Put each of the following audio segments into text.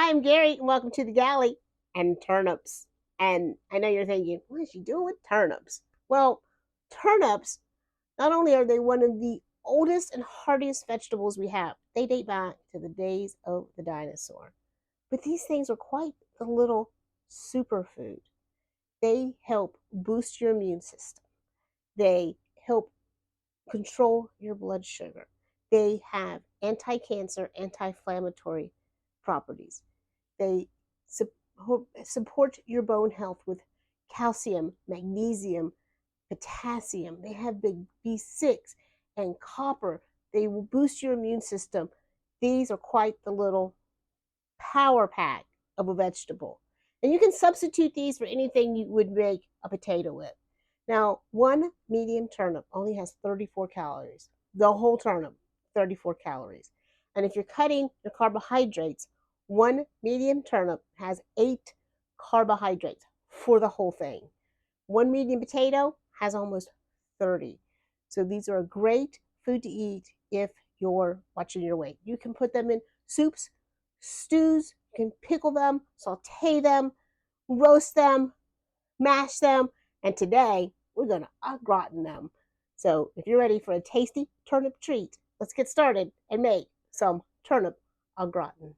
Hi, I'm Gary, and welcome to the galley and turnips. And I know you're thinking, what is she doing with turnips? Well, turnips, not only are they one of the oldest and hardiest vegetables we have, they date back to the days of the dinosaur. But these things are quite a little superfood. They help boost your immune system. They help control your blood sugar. They have anti-cancer, anti-inflammatory properties. They support your bone health with calcium, magnesium, potassium. They have big B6 and copper. They will boost your immune system. These are quite the little power pack of a vegetable. And you can substitute these for anything you would make a potato with. Now, one medium turnip only has 34 calories. The whole turnip, 34 calories. And if you're cutting your carbohydrates, one medium turnip has 8 carbohydrates for the whole thing. One medium potato has almost 30. So these are a great food to eat if you're watching your weight. You can put them in soups, stews, you can pickle them, saute them, roast them, mash them, and today we're going to Ah Gratin them. So if you're ready for a tasty turnip treat, let's get started and make some turnip Ah Gratin.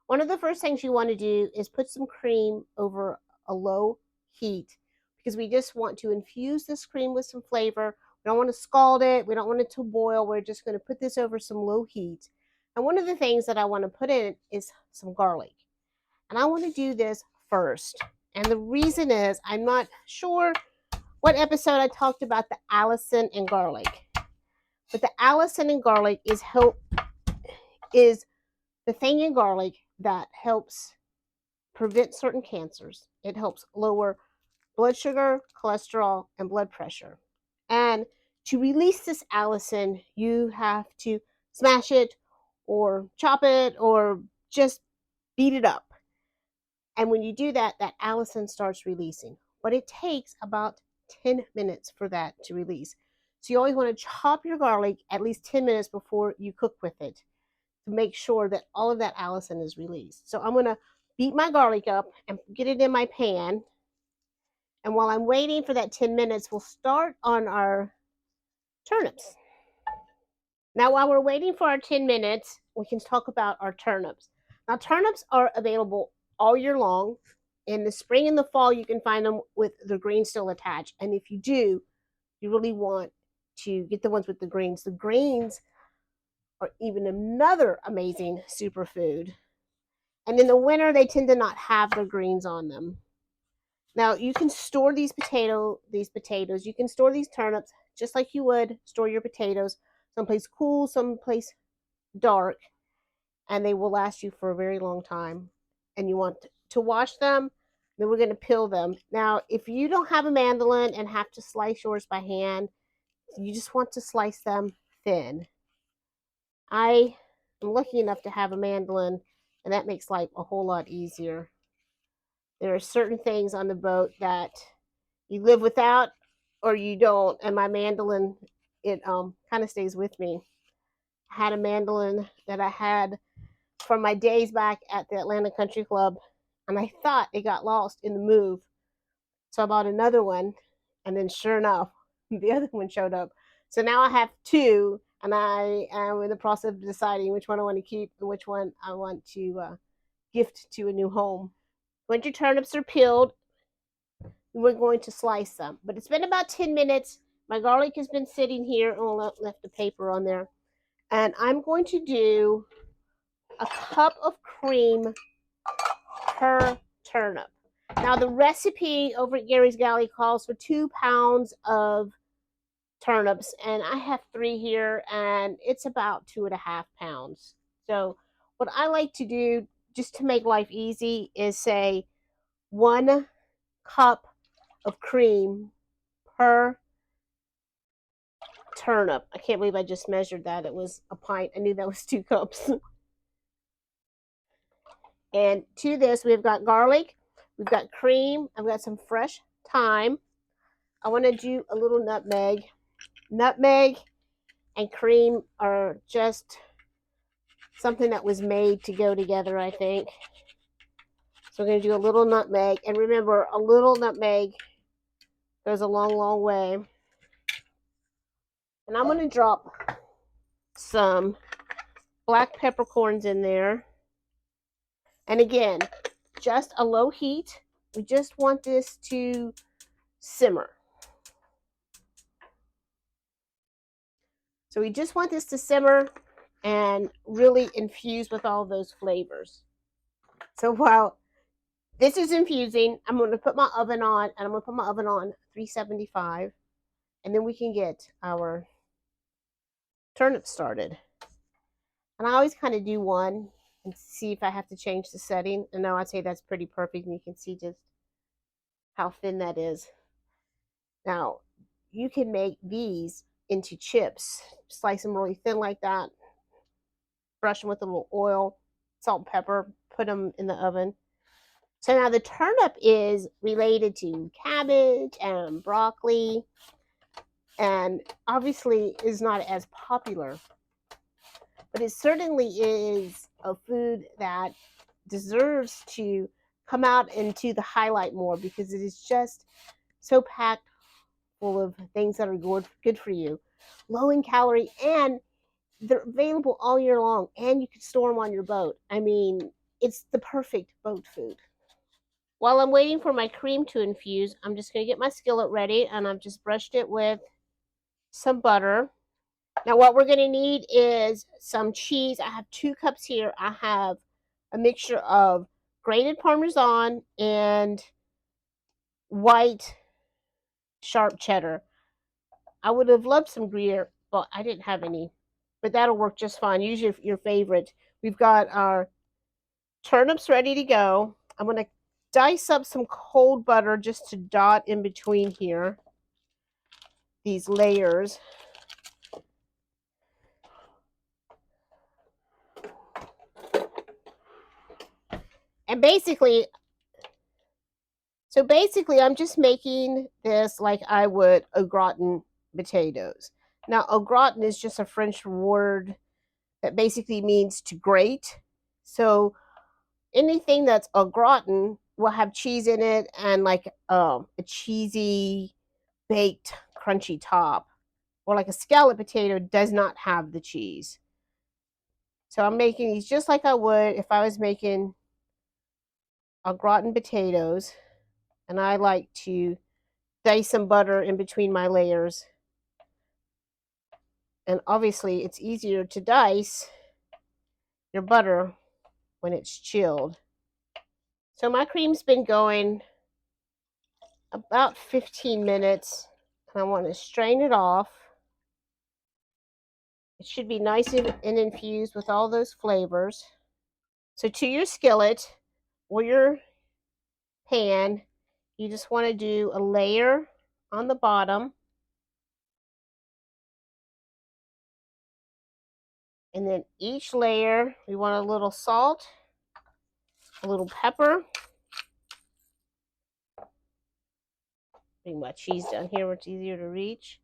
One of the first things you want to do is put some cream over a low heat because we just want to infuse this cream with some flavor. We don't want to scald it. We don't want it to boil. We're just going to put this over some low heat. And one of the things that I want to put in is some garlic. And I want to do this first. And the reason is I'm not sure what episode I talked about the allicin and garlic. But the allicin and garlic is the thing in garlic that helps prevent certain cancers. It helps lower blood sugar, cholesterol, and blood pressure. And to release this allicin, you have to smash it or chop it or just beat it up. And when you do that, that allicin starts releasing. But it takes about 10 minutes for that to release. So you always want to chop your garlic at least 10 minutes before you cook with it to make sure that all of that allicin is released. So I'm going to beat my garlic up and get it in my pan. And while I'm waiting for that 10 minutes, we'll start on our turnips. Now, while we're waiting for our 10 minutes, we can talk about our turnips. Now, turnips are available all year long. In the spring and the fall, you can find them with the green still attached. And if you do, you really want to get the ones with the greens. The greens are even another amazing superfood. And in the winter, they tend to not have the greens on them. Now, you can store these potatoes. You can store these turnips just like you would store your potatoes, someplace cool, someplace dark, and they will last you for a very long time. And you want to wash them, then we're going to peel them. Now, if you don't have a mandolin and have to slice yours by hand, you just want to slice them thin. I am lucky enough to have a mandolin, and that makes life a whole lot easier. There are certain things on the boat that you live without or you don't, and my mandolin, it kind of stays with me. I had a mandolin that I had from my days back at the Atlanta Country Club, and I thought it got lost in the move. So I bought another one, and then sure enough, the other one showed up. So now I have two, and I am in the process of deciding which one I want to keep and which one I want to gift to a new home. Once your turnips are peeled, we're going to slice them. But it's been about 10 minutes. My garlic has been sitting here. Oh, left the paper on there. And I'm going to do a cup of cream per turnip. Now, the recipe over at Gary's Galley calls for 2 pounds of turnips, and I have 3 here, and it's about 2.5 pounds. So, what I like to do, just to make life easy, is say 1 cup of cream per turnip. I can't believe I just measured that. It was a pint. I knew that was 2 cups. And to this, we've got garlic, we've got cream, I've got some fresh thyme. I want to do a little nutmeg. Nutmeg and cream are just something that was made to go together, I think. So we're going to do a little nutmeg. And remember, a little nutmeg goes a long, long way. And I'm going to drop some black peppercorns in there. And again, just a low heat. We just want this to simmer. So we just want this to simmer and really infuse with all those flavors. So while this is infusing, I'm going to put my oven on, and I'm going to put my oven on 375, and then we can get our turnips started. And I always kind of do one and see if I have to change the setting. And now I'd say that's pretty perfect, and you can see just how thin that is. Now, you can make these into chips. Slice them really thin like that. Brush them with a little oil, salt and pepper. Put them in the oven. So now the turnip is related to cabbage and broccoli, and obviously is not as popular. But it certainly is a food that deserves to come out into the highlight more, because it is just so packed full of things that are good for you, low in calorie, and they're available all year long, and you can store them on your boat. I mean, it's the perfect boat food. While I'm waiting for my cream to infuse, I'm just going to get my skillet ready, and I've just brushed it with some butter. Now what we're going to need is some cheese. I have 2 cups here. I have a mixture of grated Parmesan and white sharp cheddar. I would have loved some Gruyere, but I didn't have any. But that'll work just fine. Use your favorite. We've got our turnips ready to go. I'm going to dice up some cold butter just to dot in between here, these layers. And basically, I'm just making this like I would au gratin potatoes. Now, au gratin is just a French word that basically means to grate. So anything that's au gratin will have cheese in it, and like a cheesy, baked, crunchy top. Or like a scallop potato does not have the cheese. So I'm making these just like I would if I was making au gratin potatoes. And I like to dice some butter in between my layers. And obviously, it's easier to dice your butter when it's chilled. So my cream's been going about 15 minutes. And I want to strain it off. It should be nice and infused with all those flavors. So to your skillet or your pan, you just want to do a layer on the bottom. And then each layer, we want a little salt, a little pepper. Bring my cheese down here where it's easier to reach.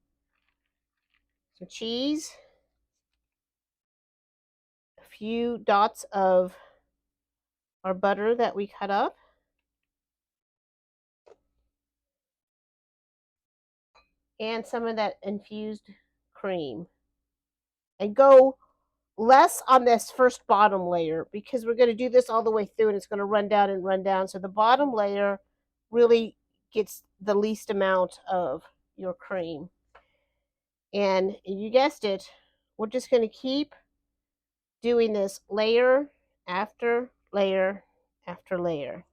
Some cheese. A few dots of our butter that we cut up. And some of that infused cream. And go less on this first bottom layer, because we're going to do this all the way through and it's going to run down and run down. So the bottom layer really gets the least amount of your cream. And you guessed it, we're just going to keep doing this layer after layer after layer.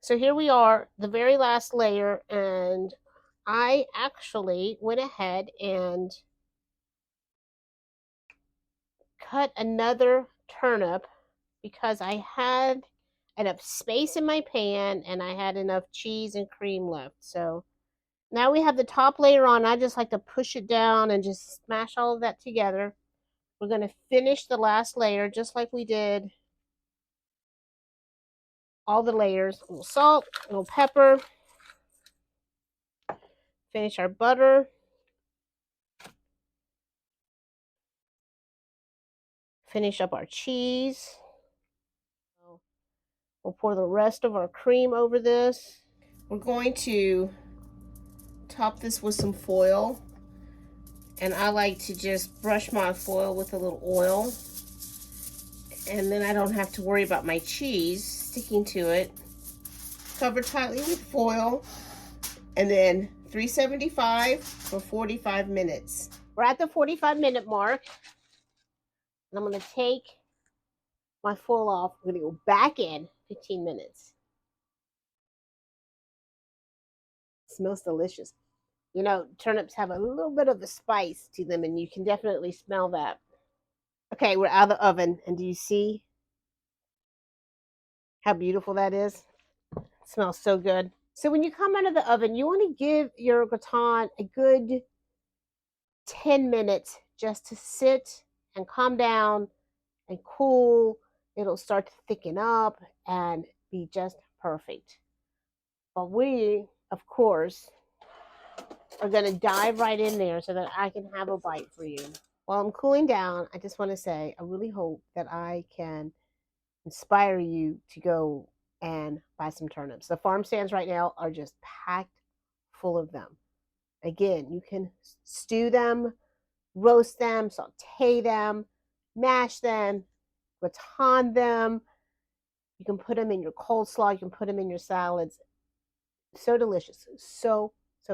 So here we are, the very last layer, and I actually went ahead and cut another turnip because I had enough space in my pan, and I had enough cheese and cream left. So now we have the top layer on. I just like to push it down and just smash all of that together. We're going to finish the last layer just like we did all the layers. A little salt, a little pepper. Finish our butter. Finish up our cheese. We'll pour the rest of our cream over this. We're going to top this with some foil. And I like to just brush my foil with a little oil. And then I don't have to worry about my cheese sticking to it. Cover tightly with foil. And then 375 for 45 minutes. We're at the 45-minute mark. And I'm going to take my foil off. I'm going to go back in 15 minutes. It smells delicious. You know, turnips have a little bit of a spice to them, and you can definitely smell that. Okay, we're out of the oven, and do you see how beautiful that is? It smells so good. So when you come out of the oven, you want to give your gratin a good 10 minutes just to sit and calm down and cool. It'll start to thicken up and be just perfect. But we, of course, are going to dive right in there so that I can have a bite for you. While I'm cooling down, I just want to say I really hope that I can inspire you to go and buy some turnips. The farm stands right now are just packed full of them. Again, you can stew them, roast them, saute them, mash them, gratin them. You can put them in your coleslaw. You can put them in your salads. So delicious. So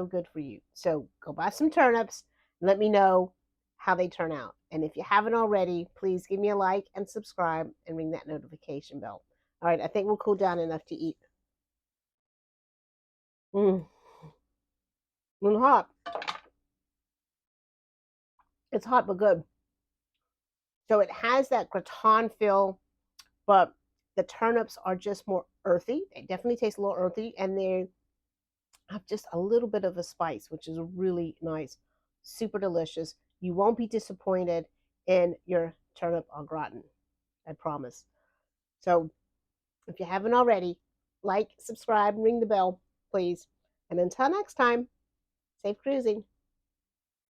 good for you. So go buy some turnips. And let me know how they turn out. And if you haven't already, please give me a like and subscribe and ring that notification bell. All right, I think we'll cool down enough to eat. It's hot. It's hot but good. So it has that gratin feel, but the turnips are just more earthy. They definitely taste a little earthy, and they have just a little bit of a spice, which is really nice. Super delicious. You won't be disappointed in your turnip au gratin. I promise. So if you haven't already, like, subscribe, ring the bell, please. And until next time, safe cruising.